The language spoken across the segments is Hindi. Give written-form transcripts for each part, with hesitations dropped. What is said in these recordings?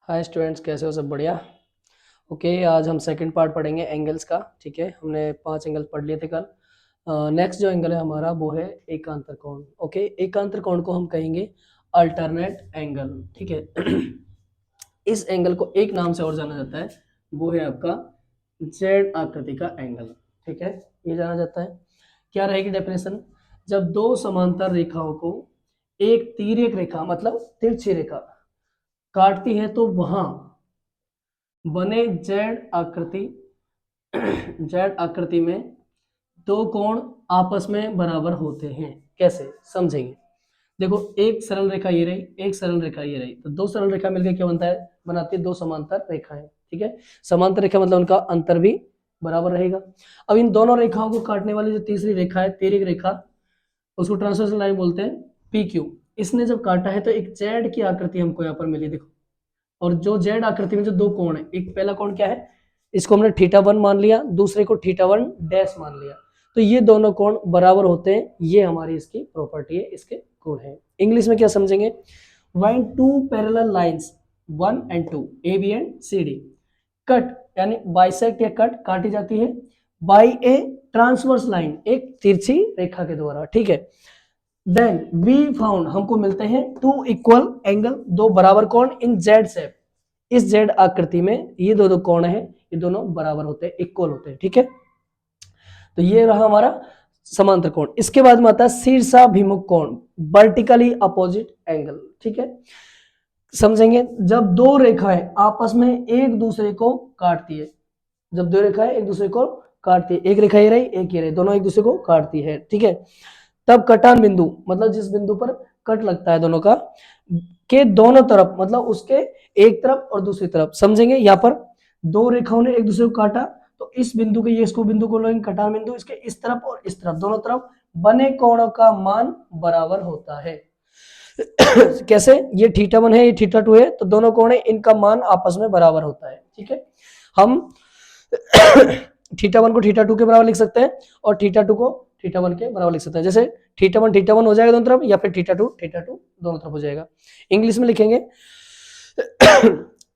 हाय स्टूडेंट्स, कैसे हो? सब बढ़िया। ओके, आज हम सेकंड पार्ट पढ़ेंगे एंगल्स का। ठीक है, हमने 5 एंगल पढ़ लिए थे कल। नेक्स्ट जो एंगल है हमारा वो है एकांतर कोण। ओके, एकांतर कोण को हम कहेंगे अल्टरनेट एंगल। ठीक है। इस एंगल को एक नाम से और जाना जाता है, वो है आपका जेड आकृति का एंगल। ठीक है, ये जाना जाता है। क्या रहेगी डेफिनेशन? जब दो समांतर रेखाओं को एक तिर्यक रेखा मतलब तिरछी रेखा काटती है तो वहां बने जेड आकृति में दो कोण आपस में बराबर होते हैं। कैसे समझेंगे? देखो, एक सरल रेखा ये रही, एक सरल रेखा ये रही, तो दो सरल रेखा मिलकर क्या बनता है? बनाती है दो समांतर रेखाएं। ठीक है, समांतर रेखा मतलब उनका अंतर भी बराबर रहेगा। अब इन दोनों रेखाओं को काटने वाली जो तीसरी रेखा है, तिर्यक रेखा, उसको ट्रांसवर्सल लाइन बोलते हैं, पी क्यू। इसने जब काटा है तो एक जेड की आकृति हमको यहाँ पर मिली। देखो, और जो जेड आकृति में जो दो कोण है, एक पहला कोण क्या है, इसको हमने थीटा वन मान लिया, दूसरे को थीटा वन डैश मान लिया, तो ये दोनों कोण बराबर होते हैं। ये हमारी इसकी प्रॉपर्टी है, इसके गुण है। इंग्लिश में क्या समझेंगे? When two parallel lines 1 and 2 A B and C D cut, यानी बाइसेक्ट या कट काटी जाती है बाई ए ट्रांसवर्स लाइन, एक तिरछी रेखा के द्वारा। ठीक है, देन वी फाउंड, हमको मिलते हैं टू इक्वल एंगल, दो बराबर कोण इन जेड शेप। इस जेड आकृति में ये दो कोण है, ये दोनों बराबर होते हैं, इक्वल होते हैं। ठीक है, तो ये रहा हमारा समांतर कोण। इसके बाद में आता है शीर्षाभिमुख कोण, वर्टिकली अपोजिट एंगल। ठीक है, समझेंगे जब दो रेखाएं आपस में एक दूसरे को काटती है, जब दो रेखाएं एक दूसरे को काटती है, एक रेखा ये रही, एक ये रही, दोनों एक दूसरे को काटती है। ठीक है, तब कटान बिंदु मतलब जिस बिंदु पर कट लगता है दोनों का, के दोनों तरफ मतलब उसके एक तरफ और दूसरी तरफ। समझेंगे, यहाँ पर दो रेखाओं ने एक दूसरे को काटा, तो इस बिंदु के, ये इसको बिंदु को लेंगे कटान बिंदु, इसके इस तरफ और इस तरफ, दोनों तरफ बने कोणों का मान बराबर होता है। कैसे? ये थीटा वन है, ये थीटा टू है, तो दोनों कोण है, इनका मान आपस में बराबर होता है। ठीक है, हम थीटा वन को थीटा टू के बराबर लिख सकते हैं और थीटा टू को थीटा वन के बराबर लिख सकते हैं। जैसे थीटा वन हो जाएगा दोनों तरफ, या फिर थीटा टू दोनों तरफ हो जाएगा। इंग्लिश में लिखेंगे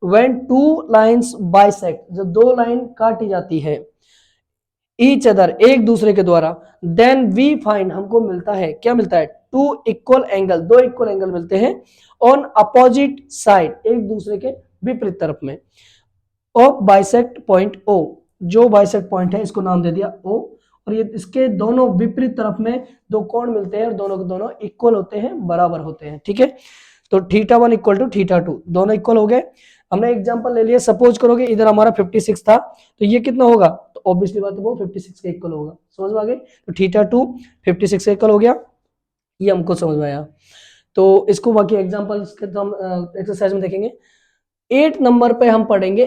व्हेन टू लाइंस बाइसेक्ट, जब दो लाइन काटी जाती है, ईच अदर एक दूसरे के द्वारा, देन वी फाइंड, हमको मिलता है, क्या मिलता है? टू इक्वल एंगल, दो इक्वल एंगल मिलते हैं ऑन अपोजिट साइड, एक दूसरे के विपरीत तरफ में, ऑफ बाइसेक्ट पॉइंट ओ, जो बाइसेक्ट पॉइंट है इसको नाम दे दिया ओ, और ये इसके दोनों विपरीत तरफ में दो कोण मिलते हैं और दोनों के दोनों इक्वल होते हैं, बराबर होते हैं। ठीक है, तो theta one equal to theta two, दोनों इक्वल हो गए। हमने एग्जांपल ले लिया, सपोज करोगे इधर हमारा 56 था, तो ये कितना होगा? तो ऑब्वियसली बात है वो 56 के इक्वल होगा। समझ में आ गई? तो थीटा टू 56 के इक्वल हो गया, ये हमको समझ में आया। तो इसको बाकी एग्जांपल्स के हम एक्सरसाइज में देखेंगे। 8 नंबर पे हम पढ़ेंगे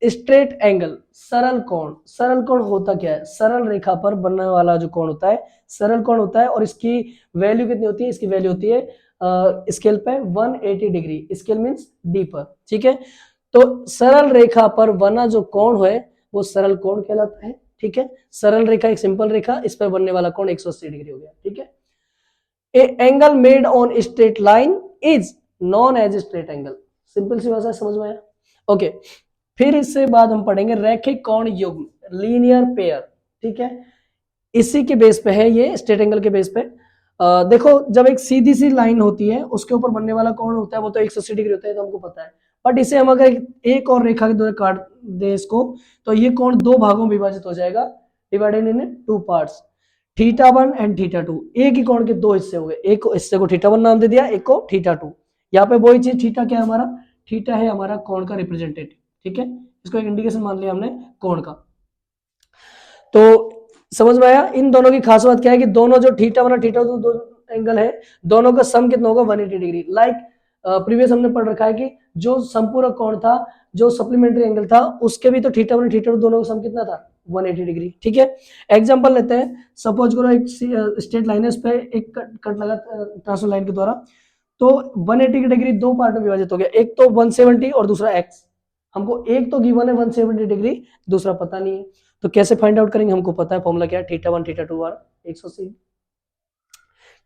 स्ट्रेट एंगल, सरल कोण। सरल कोण होता क्या है? सरल रेखा पर बनने वाला जो कोण होता है सरल कोण होता है, और इसकी वैल्यू कितनी होती है? इसकी वैल्यू होती है स्केल पे 180 डिग्री, स्केल मींस डी पर। ठीक है, तो सरल रेखा पर बना जो कोण है वो सरल कोण कहलाता है। ठीक है, सरल रेखा एक सिंपल रेखा, इस पर बनने वाला कोण 180 डिग्री हो गया। ठीक है, a angle made on straight line is known as straight angle. Simple सी भाषा, समझ में आया? ओके, फिर इससे बाद हम पढ़ेंगे रैखिक कोण युग्म, लीनियर पेयर। ठीक है, इसी के बेस पे है ये, स्ट्रेट एंगल के बेस पे। देखो, जब एक सीधी सी लाइन होती है उसके ऊपर बनने वाला कोण होता है वो तो 180 डिग्री होता है, तो हमको पता है। बट इसे हम अगर एक और रेखा के द्वारा काट दे इसको, तो ये कोण दो भागों में विभाजित हो जाएगा, divided in two parts, theta one and theta two. एक ही कोण के दो हिस्से हो गए, एक हिस्से को थीटा वन नाम दे दिया, एक को थीटा टू। यहाँ पे वही चीज, थीटा क्या है हमारा? थीटा है हमारा कोण का रिप्रेजेंटेटिव। ठीक है, इसको एक इंडिकेशन मान लिया हमने कोण का। तो समझ में आया? इन दोनों की खास बात क्या है कि दोनों जो थीटा वन और थीटा टू दो एंगल है, दोनों का सम कितना होगा? 180 डिग्री। लाइक प्रीवियस हमने पढ़ रखा है कि जो संपूरक कोण था, जो सप्लीमेंट्री एंगल था, उसके भी तो थीटा वन और थीटा टू दोनों का सम कितना था? 180 डिग्री। ठीक है, एग्जांपल लेते हैं। सपोज करो एक स्ट्रेट लाइन है, उस पर एक कट लगा ट्रांसफर लाइन के द्वारा, तो 180 डिग्री दो पार्ट में विभाजित हो गया, एक तो 170 और दूसरा x। हमको एक तो गिवन है 170 डिग्री, दूसरा पता नहीं है, तो कैसे फाइंड आउट करेंगे? हमको पता है फॉर्मूला क्या है, थीटा वन थीटा टू बार 180।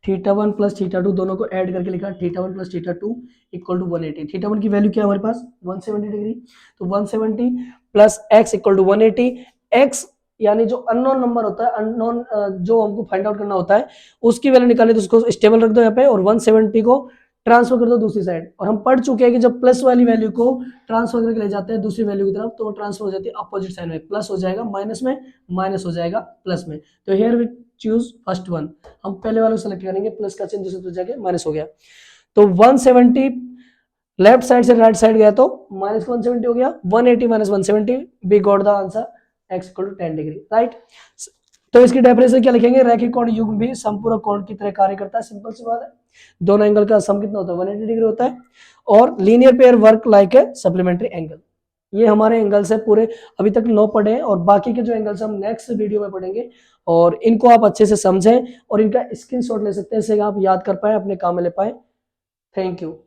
θ1 प्लस θ2 दोनों को ऐड करके लिखा, θ1 प्लस θ2 इक्वल टू 180। θ1 की वैल्यू क्या है हमारे पास 170 डिग्री, तो 170 plus x equal to 180। x यानी जो अननोन नंबर होता है, अननोन जो हमको फाइंड आउट करना होता है उसकी वैल्यू निकालनी, तो उसको स्टेबल रख दो यहाँ पे और 170 को ट्रांसफर कर दो दूसरी साइड। और हम पढ़ चुके हैं कि जब प्लस वाली वैल्यू को ट्रांसफर करके ले जाते हैं दूसरी वैल्यू की तरफ तो ट्रांसफर हो जाती है अपोजिट साइड में, प्लस हो जाएगा माइनस में, माइनस हो जाएगा प्लस में। तो here we choose first one, हम पहले वाले को सेलेक्ट करेंगे, प्लस का चिन्ह दूसरे जाके माइनस हो गया। तो 170 लेफ्ट साइड से राइट साइड गया तो माइनस 170 हो गया, 180 minus 170 we got the answer x equal to 10 degree, right. तो इसकी डेफिनेशन क्या लिखेंगे, रैखिक कोण युग्म भी समपूरक कोण की तरह कार्य करता है। सिंपल सी बात है, दोनों एंगल का सम कितना होता है 180 डिग्री होता है। और linear pair work like a supplementary angle, ये हमारे एंगल्स है पूरे, अभी तक 9 पढ़े हैं और बाकी के जो एंगल्स हम नेक्स्ट वीडियो में पढ़ेंगे। और इनको आप अच्छे से समझें और इनका स्क्रीनशॉट ले सकते हैं, इससे आप याद कर पाए, अपने काम में ले पाए। Thank you.